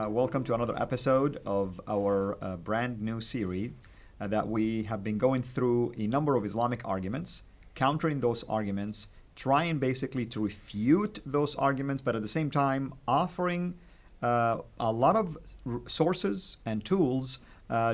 Welcome to another episode of our brand new series that we have been going through a number of Islamic arguments, countering those arguments, trying basically to refute those arguments, but at the same time offering a lot of sources and tools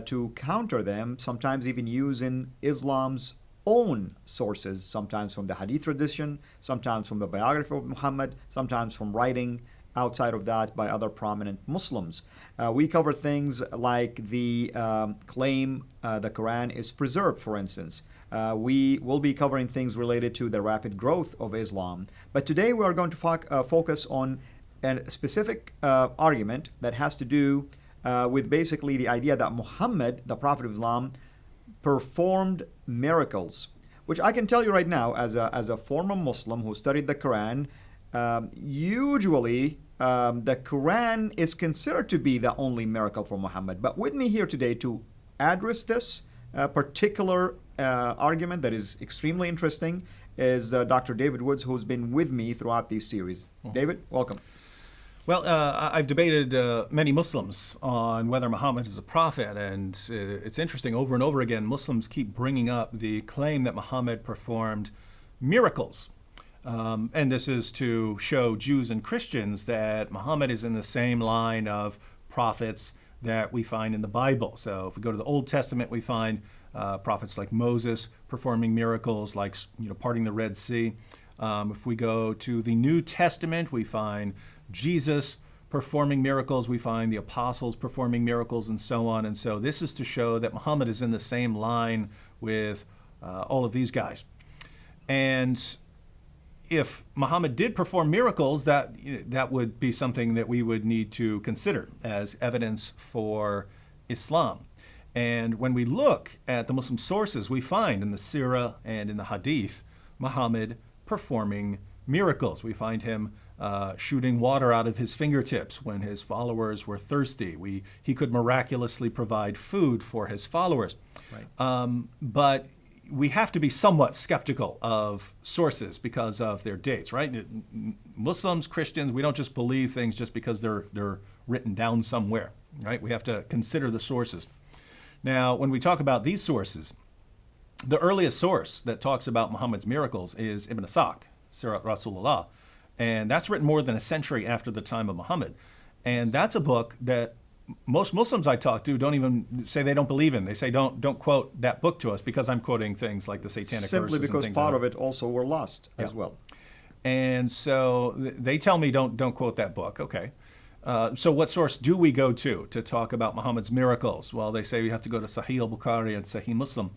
to counter them, sometimes even using Islam's own sources, sometimes from the Hadith tradition, sometimes from the biography of Muhammad, sometimes from writing outside of that by other prominent Muslims. We cover things like the claim the Quran is preserved, for instance. We will be covering things related to the rapid growth of Islam. But today we are going to focus on a specific argument that has to do with basically the idea that Muhammad, the Prophet of Islam, performed miracles, which I can tell you right now as a former Muslim who studied the Quran, usually the Quran is considered to be the only miracle for Muhammad. But with me here today to address this particular argument that is extremely interesting is Dr. David Woods, who's been with me throughout these series. David, welcome. Well, I've debated many Muslims on whether Muhammad is a prophet, and it's interesting, over and over again, Muslims keep bringing up the claim that Muhammad performed miracles. And this is to show Jews and Christians that Muhammad is in the same line of prophets that we find in the Bible. So if we go to the Old Testament, we find prophets like Moses performing miracles, like parting the Red Sea. If we go to the New Testament, we find Jesus performing miracles, we find the apostles performing miracles, and so on. And so this is to show that Muhammad is in the same line with all of these guys. And if Muhammad did perform miracles, that would be something that we would need to consider as evidence for Islam. And when we look at the Muslim sources, we find in the Sirah and in the Hadith, Muhammad performing miracles. We find him shooting water out of his fingertips when his followers were thirsty. He could miraculously provide food for his followers. Right. But we have to be somewhat skeptical of sources because of their dates, right? Muslims, Christians, we don't just believe things just because they're written down somewhere, right? We have to consider the sources. Now, when we talk about these sources, the earliest source that talks about Muhammad's miracles is Ibn Ishaq, Sirat Rasulullah, and that's written more than a century after the time of Muhammad. And that's a book that most Muslims I talk to don't even say they don't believe in. They say don't quote that book to us because I'm quoting things like the satanic simply verses because and things part like of it also were lost as well. And so they tell me don't quote that book. Okay. So what source do we go to talk about Muhammad's miracles? Well, they say we have to go to Sahih al-Bukhari and Sahih Muslim.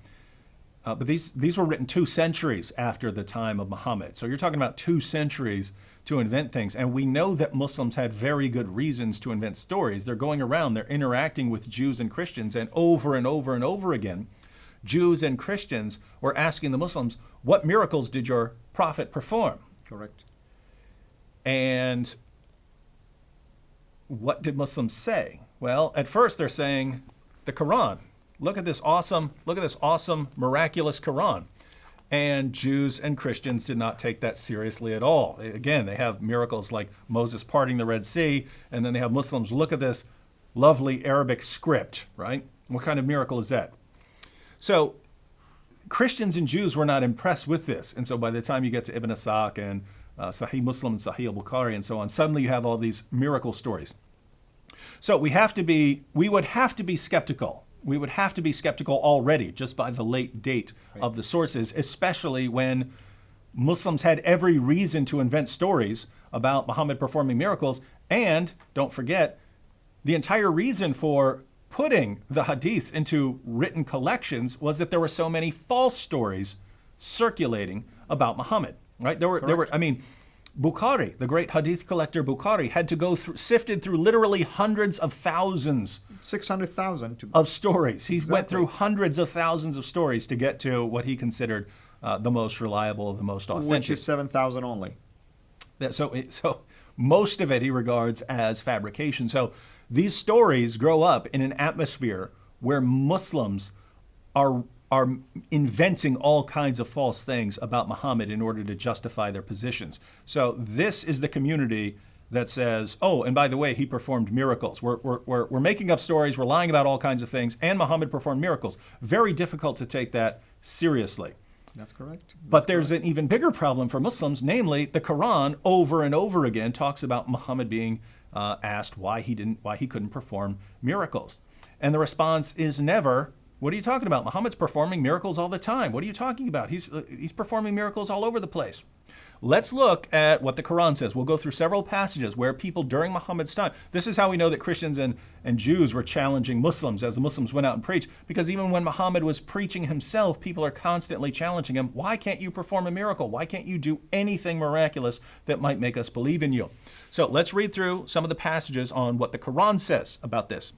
But these were written 2 centuries after the time of Muhammad. So you're talking about 2 centuries to invent things. And we know that Muslims had very good reasons to invent stories. They're going around, they're interacting with Jews and Christians, and over and over and over again, Jews and Christians were asking the Muslims, what miracles did your prophet perform? Correct. And what did Muslims say? Well, at first they're saying the Quran. Look at this awesome, miraculous Quran. And Jews and Christians did not take that seriously at all. Again, they have miracles like Moses parting the Red Sea, and then they have Muslims look at this lovely Arabic script, right? What kind of miracle is that? So Christians and Jews were not impressed with this. And so by the time you get to Ibn Ishaq and Sahih Muslim and Sahih al-Bukhari and so on, suddenly you have all these miracle stories. So we would have to be skeptical. We would have to be skeptical already just by the late date of the sources, especially when Muslims had every reason to invent stories about Muhammad performing miracles. And don't forget, the entire reason for putting the hadith into written collections was that there were so many false stories circulating about Muhammad, right? There were, Bukhari, the great hadith collector Bukhari, had to go sifted through literally hundreds of thousands 600,000 of stories. He went through hundreds of thousands of stories to get to what he considered the most reliable, the most authentic. Which is 7,000 only. So most of it he regards as fabrication. So these stories grow up in an atmosphere where Muslims are inventing all kinds of false things about Muhammad in order to justify their positions. So this is the community that says, oh, and by the way, he performed miracles. We're making up stories, we're lying about all kinds of things, and Muhammad performed miracles. Very difficult to take that seriously. That's correct. But there's an even bigger problem for Muslims, namely the Quran over and over again talks about Muhammad being asked why he couldn't perform miracles. And the response is never, what are you talking about? Muhammad's performing miracles all the time. What are you talking about? He's performing miracles all over the place. Let's look at what the Quran says. We'll go through several passages where people during Muhammad's time, this is how we know that Christians and Jews were challenging Muslims as the Muslims went out and preached, because even when Muhammad was preaching himself, people are constantly challenging him. Why can't you perform a miracle? Why can't you do anything miraculous that might make us believe in you? So let's read through some of the passages on what the Quran says about this.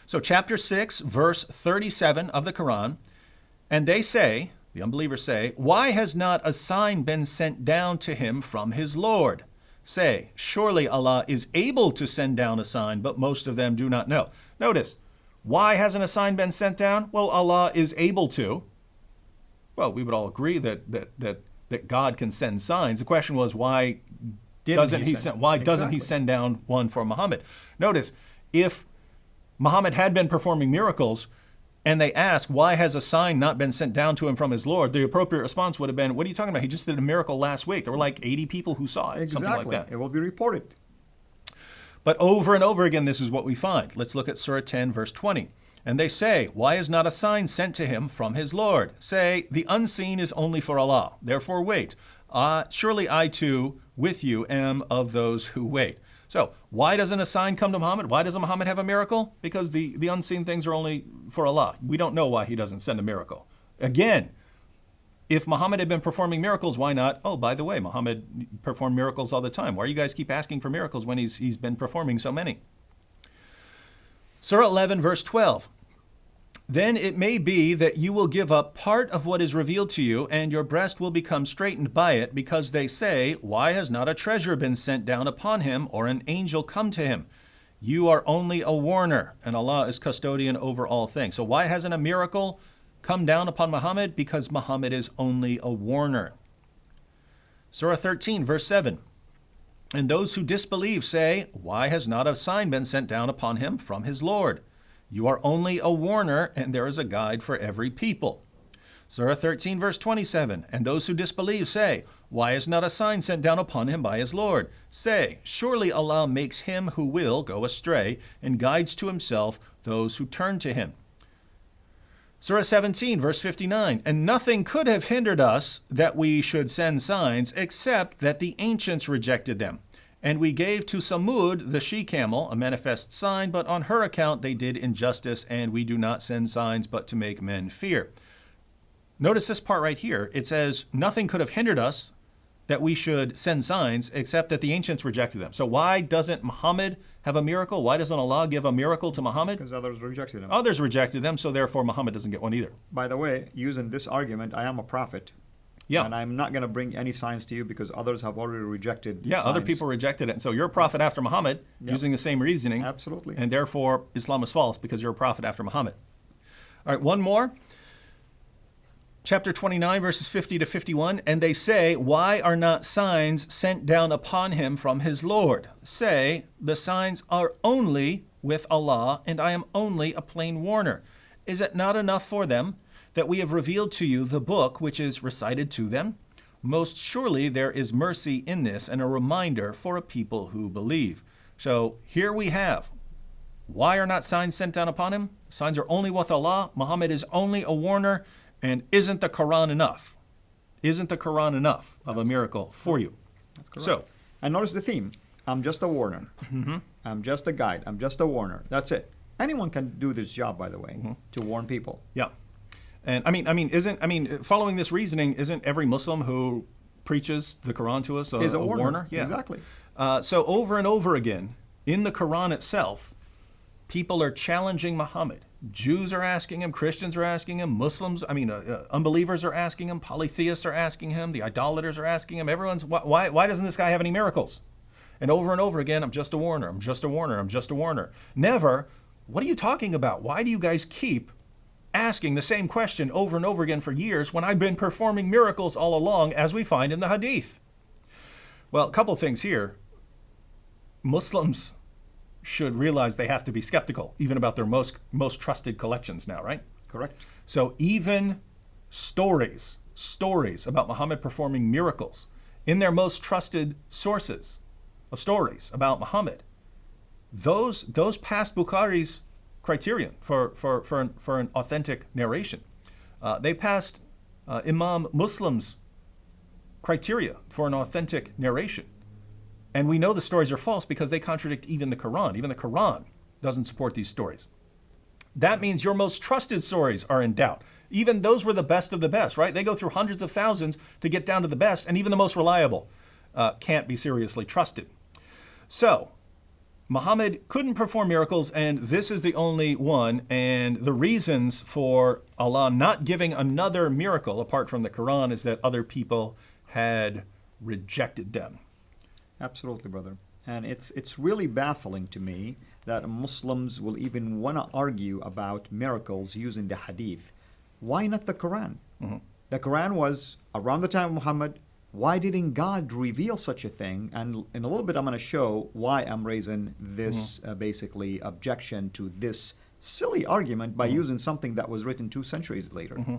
So chapter 6, verse 37 of the Quran, and they say, the unbelievers say, why has not a sign been sent down to him from his Lord? Say, surely Allah is able to send down a sign, but most of them do not know. Notice, why hasn't a sign been sent down? Well, Allah is able to. Well, we would all agree that God can send signs. The question was, why doesn't he send down one for Muhammad? Notice, if Muhammad had been performing miracles, and they ask, why has a sign not been sent down to him from his Lord? The appropriate response would have been, what are you talking about? He just did a miracle last week. There were like 80 people who saw it, Exactly. something like that. It will be reported. But over and over again, this is what we find. Let's look at Surah 10, verse 20. And they say, why is not a sign sent to him from his Lord? Say, the unseen is only for Allah. Therefore wait. Surely I too, with you, am of those who wait. So why doesn't a sign come to Muhammad? Why doesn't Muhammad have a miracle? Because the unseen things are only for Allah. We don't know why he doesn't send a miracle. Again, if Muhammad had been performing miracles, why not? Oh, by the way, Muhammad performed miracles all the time. Why do you guys keep asking for miracles when he's been performing so many? Surah 11, verse 12. Then it may be that you will give up part of what is revealed to you, and your breast will become straitened by it, because they say, why has not a treasure been sent down upon him, or an angel come to him? You are only a warner, and Allah is custodian over all things. So why hasn't a miracle come down upon Muhammad? Because Muhammad is only a warner. Surah 13, verse 7. And those who disbelieve say, why has not a sign been sent down upon him from his Lord? You are only a warner, and there is a guide for every people. Surah 13, verse 27. And those who disbelieve say, why is not a sign sent down upon him by his Lord? Say, surely Allah makes him who will go astray, and guides to himself those who turn to him. Surah 17, verse 59. And nothing could have hindered us that we should send signs, except that the ancients rejected them. And we gave to Samud, the she-camel, a manifest sign, but on her account they did injustice, and we do not send signs but to make men fear. Notice this part right here. It says, nothing could have hindered us that we should send signs, except that the ancients rejected them. So why doesn't Muhammad have a miracle? Why doesn't Allah give a miracle to Muhammad? Because others rejected him. Others rejected them, so therefore Muhammad doesn't get one either. By the way, using this argument, I am a prophet. Yeah. And I'm not going to bring any signs to you because others have already rejected signs. Other people rejected it. And so you're a prophet after Muhammad, using the same reasoning. Absolutely. And therefore Islam is false because you're a prophet after Muhammad. All right, one more. Chapter 29, verses 50 to 51. And they say, why are not signs sent down upon him from his Lord? Say, the signs are only with Allah, and I am only a plain warner. Is it not enough for them that we have revealed to you the book which is recited to them? Most surely there is mercy in this, and a reminder for a people who believe. So here we have, why are not signs sent down upon him? Signs are only with Allah. Muhammad is only a warner. And isn't the Quran enough? Isn't the Quran enough of a miracle for you? That's correct. So, and notice the theme. I'm just a warner. I'm just a guide. I'm just a warner. That's it. Anyone can do this job, by the way, to warn people. Yeah. And following this reasoning, isn't every Muslim who preaches the Quran to us is a warner? Yeah. Exactly. So over and over again, in the Quran itself, people are challenging Muhammad. Jews are asking him, Christians are asking him, unbelievers are asking him, polytheists are asking him, the idolaters are asking him. Everyone's, why doesn't this guy have any miracles? And over again, I'm just a warner, I'm just a warner, I'm just a warner. Never, what are you talking about? Why do you guys keep asking the same question over and over again for years when I've been performing miracles all along, as we find in the Hadith? Well, a couple things here. Muslims should realize they have to be skeptical, even about their most trusted collections now, right? Correct. So even stories about Muhammad performing miracles in their most trusted sources of stories about Muhammad, those pass Bukhari's criterion for an authentic narration. They passed Imam Muslim's criteria for an authentic narration. And we know the stories are false because they contradict even the Quran. Even the Quran doesn't support these stories. That means your most trusted stories are in doubt. Even those were the best of the best, right? They go through hundreds of thousands to get down to the best, and even the most reliable can't be seriously trusted. So, Muhammad couldn't perform miracles, and this is the only one. And the reasons for Allah not giving another miracle apart from the Quran is that other people had rejected them. Absolutely, brother. And it's really baffling to me that Muslims will even want to argue about miracles using the hadith. Why not the Quran? Mm-hmm. The Quran was around the time of Muhammad. Why didn't God reveal such a thing? And in a little bit, I'm going to show why I'm raising this basically objection to this silly argument by using something that was written 2 centuries later. Mm-hmm.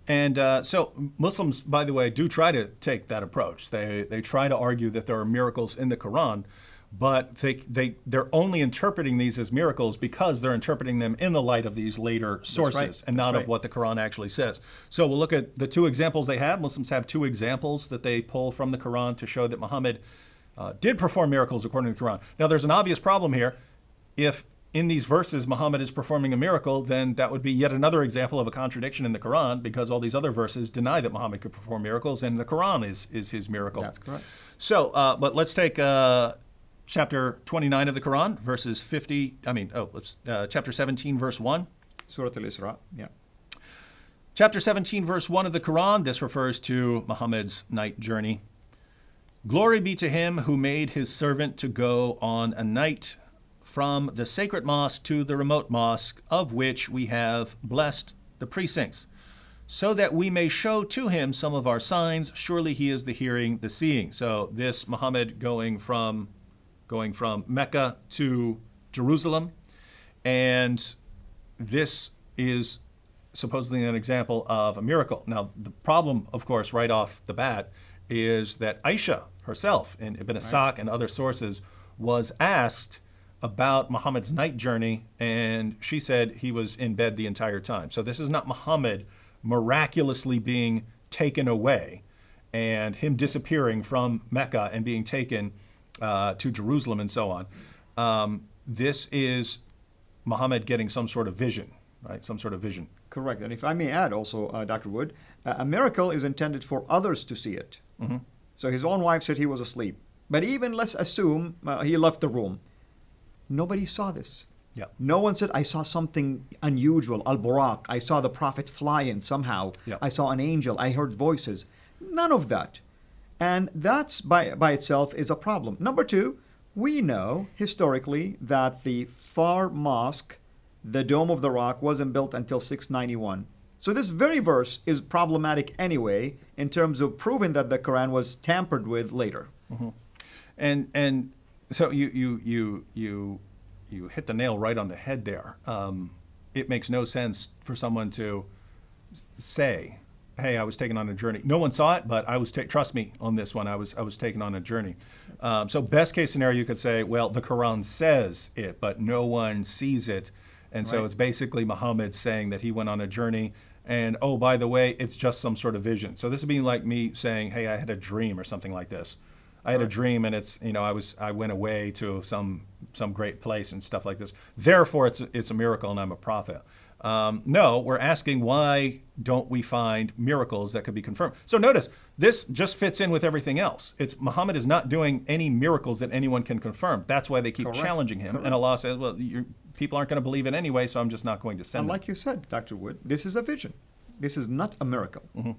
And so Muslims, by the way, do try to take that approach. They try to argue that there are miracles in the Quran, but they're only interpreting these as miracles because they're interpreting them in the light of these later sources and not of what the Quran actually says. So we'll look at the 2 examples they have. Muslims have 2 examples that they pull from the Quran to show that Muhammad did perform miracles according to the Quran. Now there's an obvious problem here. If in these verses Muhammad is performing a miracle, then that would be yet another example of a contradiction in the Quran, because all these other verses deny that Muhammad could perform miracles, and the Quran is his miracle. That's correct. So, but let's take chapter 29 of the Quran, verses 50. Chapter 17, verse 1. Surah Al-Isra. Yeah. Chapter 17, verse 1 of the Quran. This refers to Muhammad's night journey. Glory be to him who made his servant to go on a night from the sacred mosque to the remote mosque, of which we have blessed the precincts, so that we may show to him some of our signs. Surely he is the hearing, the seeing. So this Muhammad going from Mecca to Jerusalem, and this is supposedly an example of a miracle. Now, the problem, of course, right off the bat, is that Aisha herself, in Ibn Ishaq and other sources, was asked about Muhammad's night journey, and she said he was in bed the entire time. So this is not Muhammad miraculously being taken away and him disappearing from Mecca and being taken to Jerusalem and so on. This is Muhammad getting some sort of vision, right? Some sort of vision. Correct. And if I may add also, Dr. Wood, a miracle is intended for others to see it. Mm-hmm. So his own wife said he was asleep. But even let's assume he left the room. Nobody saw this. Yeah. No one said, I saw something unusual, al-Buraq. I saw the Prophet fly in somehow. Yeah. I saw an angel. I heard voices. None of that. And that's by itself is a problem. Number 2, we know historically that the Far Mosque, the Dome of the Rock, wasn't built until 691. So this very verse is problematic anyway in terms of proving that the Quran was tampered with later. Mm-hmm. And so you hit the nail right on the head there. It makes no sense for someone to say, "Hey, I was taken on a journey." No one saw it, but I was. Trust me on this one. I was taken on a journey. So best case scenario, you could say, well, the Quran says it, but no one sees it, and so it's basically Muhammad saying that he went on a journey. And oh, by the way, it's just some sort of vision. So this would be like me saying, "Hey, I had a dream," or something like this. I had a dream, and it's I went away to some great place and stuff like this. Therefore, it's a miracle, and I'm a prophet. No, we're asking, why don't we find miracles that could be confirmed? So notice, this just fits in with everything else. It's Muhammad is not doing any miracles that anyone can confirm. That's why they keep challenging him. And Allah says, well, people aren't going to believe it anyway, so I'm just not going to send them. And like you said, Dr. Wood, this is a vision. This is not a miracle. Mm-hmm.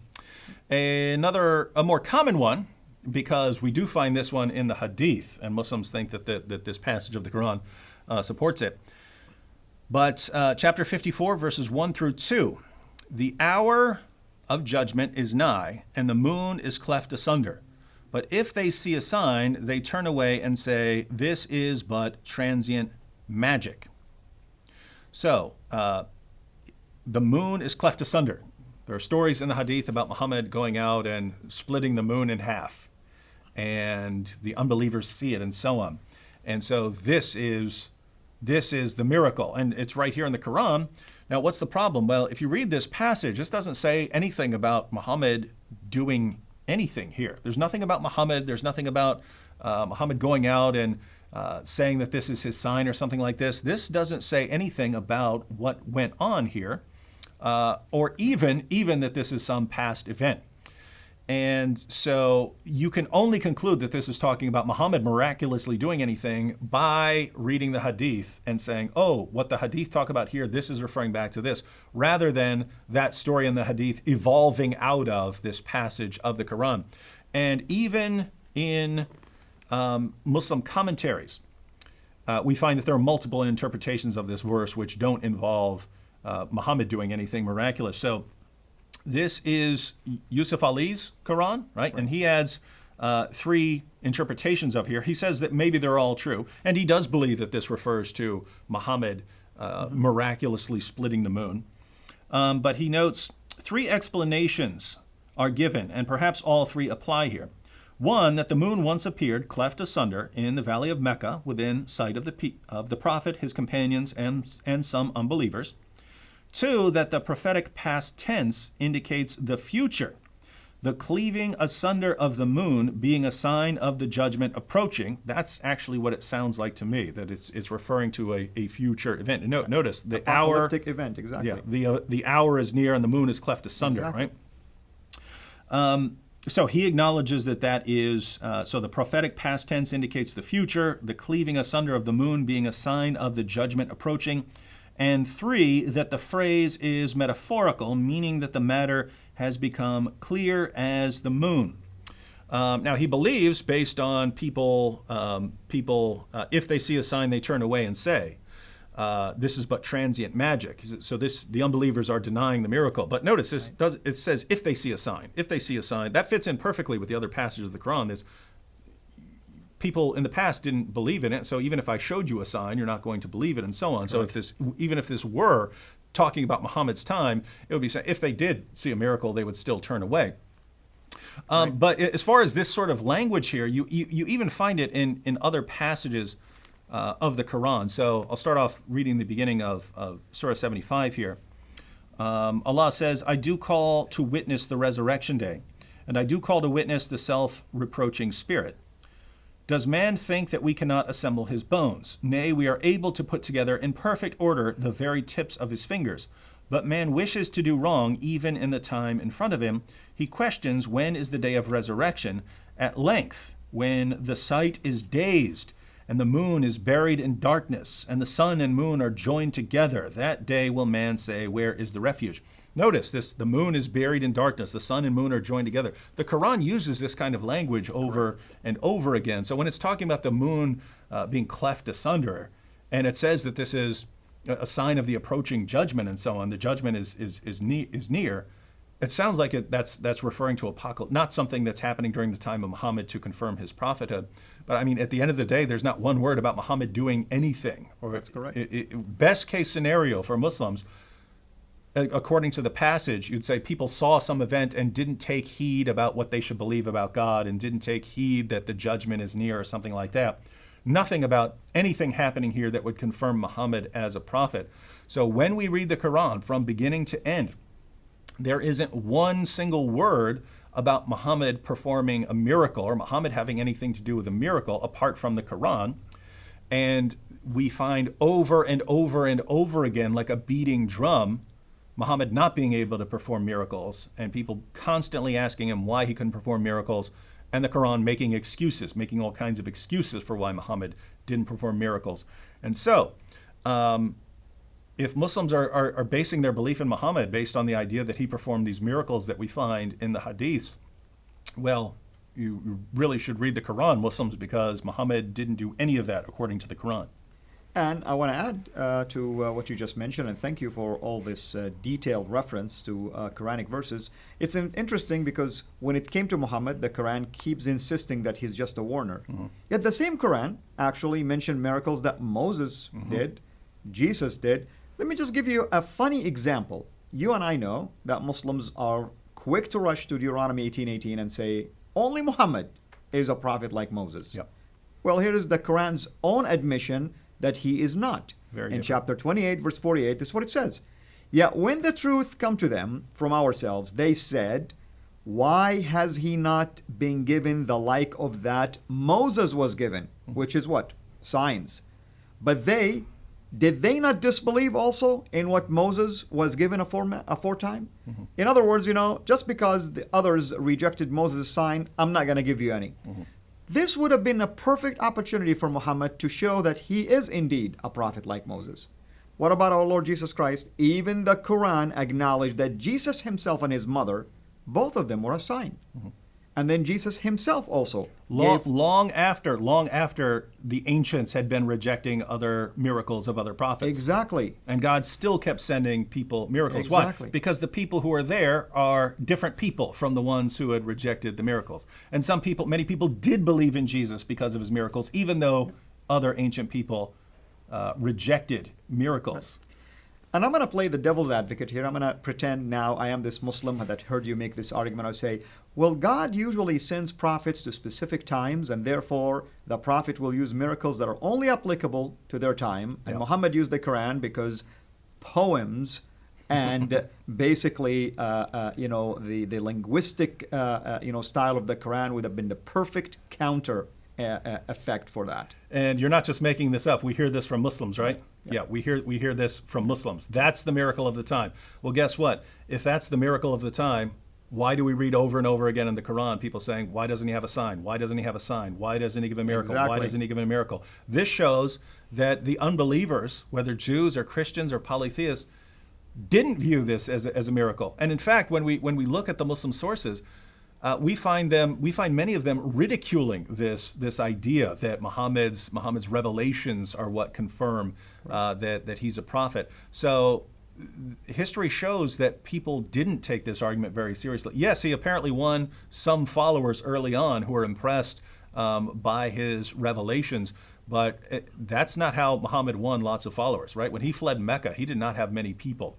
A more common one, because we do find this one in the Hadith, and Muslims think that this passage of the Quran supports it. But chapter 54, verses 1 through 2, the hour of judgment is nigh, and the moon is cleft asunder. But if they see a sign, they turn away and say, this is but transient magic. So, the moon is cleft asunder. There are stories in the Hadith about Muhammad going out and splitting the moon in half, and the unbelievers see it and so on. And so this is the miracle, and it's right here in the Quran. Now, what's the problem? Well, if you read this passage, this doesn't say anything about Muhammad doing anything here. There's nothing about Muhammad. There's nothing about Muhammad going out and saying that this is his sign or something like this. This doesn't say anything about what went on here, or even that this is some past event. And so you can only conclude that this is talking about Muhammad miraculously doing anything by reading the Hadith and saying, oh, what the Hadith talk about here, this is referring back to this, rather than that story in the Hadith evolving out of this passage of the Quran. And even in Muslim commentaries, we find that there are multiple interpretations of this verse which don't involve Muhammad doing anything miraculous. So this is Yusuf Ali's Quran, right? And he adds three interpretations of here. He says that maybe they're all true, and he does believe that this refers to Muhammad miraculously splitting the moon. But he notes three explanations are given, and perhaps all three apply here. One, that the moon once appeared cleft asunder in the valley of Mecca within sight of the Prophet, his companions, and some unbelievers. Two, that the prophetic past tense indicates the future, the cleaving asunder of the moon being a sign of the judgment approaching. That's actually what it sounds like to me, that it's referring to a future event. Notice the hour. Apocalyptic event, exactly. Yeah, the hour is near and the moon is cleft asunder, exactly. Right? So he acknowledges that is, so the prophetic past tense indicates the future, the cleaving asunder of the moon being a sign of the judgment approaching. And three, that the phrase is metaphorical, meaning that the matter has become clear as the moon. Now, he believes, based on people, if they see a sign, they turn away and say, this is but transient magic. So the unbelievers are denying the miracle. But notice, it says, if they see a sign. If they see a sign. That fits in perfectly with the other passages of the Quran. People in the past didn't believe in it, so even if I showed you a sign, you're not going to believe it, and so on. So even if this were talking about Muhammad's time, it would be saying if they did see a miracle, they would still turn away. But as far as this sort of language here, you even find it in other passages of the Quran. So I'll start off reading the beginning of Surah 75 here. Allah says, I do call to witness the resurrection day, and I do call to witness the self-reproaching spirit. Does man think that we cannot assemble his bones? Nay, we are able to put together in perfect order the very tips of his fingers. But man wishes to do wrong even in the time in front of him. He questions when is the day of resurrection. At length, when the sight is dazed, and the moon is buried in darkness, and the sun and moon are joined together, that day will man say, where is the refuge? Notice this, the moon is buried in darkness, the sun and moon are joined together. The Quran uses this kind of language over and over again. So when it's talking about the moon being cleft asunder, and it says that this is a sign of the approaching judgment and so on, the judgment is near, it sounds like that's referring to apocalypse, not something that's happening during the time of Muhammad to confirm his prophethood. But I mean, at the end of the day, there's not one word about Muhammad doing anything. That's correct. Best case scenario for Muslims, according to the passage, you'd say people saw some event and didn't take heed about what they should believe about God and didn't take heed that the judgment is near or something like that. Nothing about anything happening here that would confirm Muhammad as a prophet. So when we read the Quran from beginning to end, there isn't one single word about Muhammad performing a miracle or Muhammad having anything to do with a miracle apart from the Quran. And we find over and over and over again, like a beating drum, Muhammad not being able to perform miracles and people constantly asking him why he couldn't perform miracles, and the Quran making excuses, making all kinds of excuses for why Muhammad didn't perform miracles. And so, if Muslims are basing their belief in Muhammad based on the idea that he performed these miracles that we find in the Hadiths, well, you really should read the Quran, Muslims, because Muhammad didn't do any of that according to the Quran. And I want to add to what you just mentioned, and thank you for all this detailed reference to Quranic verses. It's interesting because when it came to Muhammad, the Quran keeps insisting that he's just a warner. Yet the same Quran actually mentioned miracles that Moses did, Jesus did. Let me just give you a funny example. You and I know that Muslims are quick to rush to Deuteronomy 18:18 and say, only Muhammad is a prophet like Moses. Yep. Well, here is the Quran's own admission that he is not. Very In different. chapter 28, verse 48, this is what it says. Yet when the truth come to them from ourselves, they said, why has he not been given the like of that Moses was given? Which is what? Signs. But did they not disbelieve also in what Moses was given aforetime? In other words, just because the others rejected Moses' sign, I'm not going to give you any. This would have been a perfect opportunity for Muhammad to show that he is indeed a prophet like Moses. What about our Lord Jesus Christ? Even the Quran acknowledged that Jesus himself and his mother, both of them were a sign. And then Jesus himself also Long after the ancients had been rejecting other miracles of other prophets. Exactly. And God still kept sending people miracles. Exactly. Why? Because the people who are there are different people from the ones who had rejected the miracles. And many people did believe in Jesus because of his miracles, even though other ancient people rejected miracles. And I'm going to play the devil's advocate here. I'm going to pretend now I am this Muslim that heard you make this argument. I say, well, God usually sends prophets to specific times, and therefore the prophet will use miracles that are only applicable to their time. And Muhammad used the Quran because poems and basically, the linguistic, style of the Quran would have been the perfect counter effect for that. And you're not just making this up. We hear this from Muslims, right? Yeah, we hear this from Muslims. That's the miracle of the time. Well, guess what? If that's the miracle of the time, why do we read over and over again in the Quran people saying, why doesn't he have a sign? Why doesn't he have a sign? Why doesn't he give a miracle? Exactly. Why doesn't he give a miracle? This shows that the unbelievers, whether Jews or Christians or polytheists, didn't view this as a miracle. And in fact, when we look at the Muslim sources, we find many of them ridiculing this idea that Muhammad's revelations are what confirm that he's a prophet. So history shows that people didn't take this argument very seriously. Yes, he apparently won some followers early on who were impressed by his revelations, but that's not how Muhammad won lots of followers, right? When he fled Mecca, he did not have many people.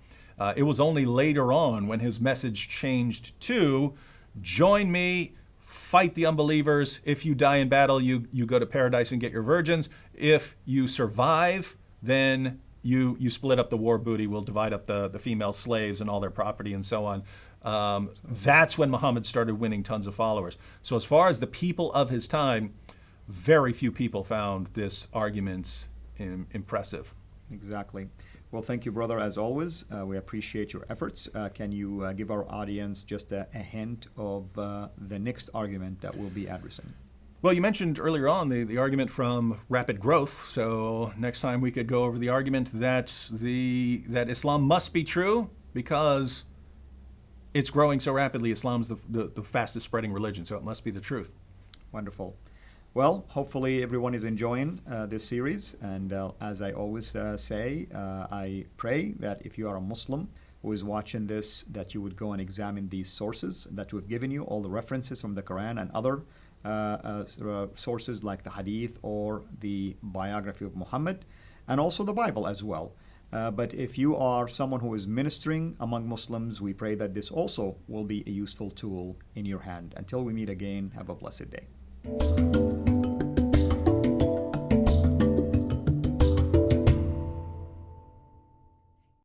It was only later on when his message changed to, join me, fight the unbelievers. If you die in battle, you go to paradise and get your virgins. If you survive, then you split up the war booty. We'll divide up the female slaves and all their property and so on. That's when Muhammad started winning tons of followers. So as far as the people of his time, very few people found this argument impressive. Exactly. Well, thank you, brother, as always. We appreciate your efforts. Can you give our audience just a hint of the next argument that we'll be addressing? Well, you mentioned earlier on the argument from rapid growth. So next time we could go over the argument that Islam must be true because it's growing so rapidly. Islam's the fastest spreading religion, so it must be the truth. Wonderful. Well, hopefully everyone is enjoying this series. And as I always say, I pray that if you are a Muslim who is watching this, that you would go and examine these sources that we've given you, all the references from the Quran and other sources like the Hadith or the biography of Muhammad, and also the Bible as well. But if you are someone who is ministering among Muslims, we pray that this also will be a useful tool in your hand. Until we meet again, have a blessed day.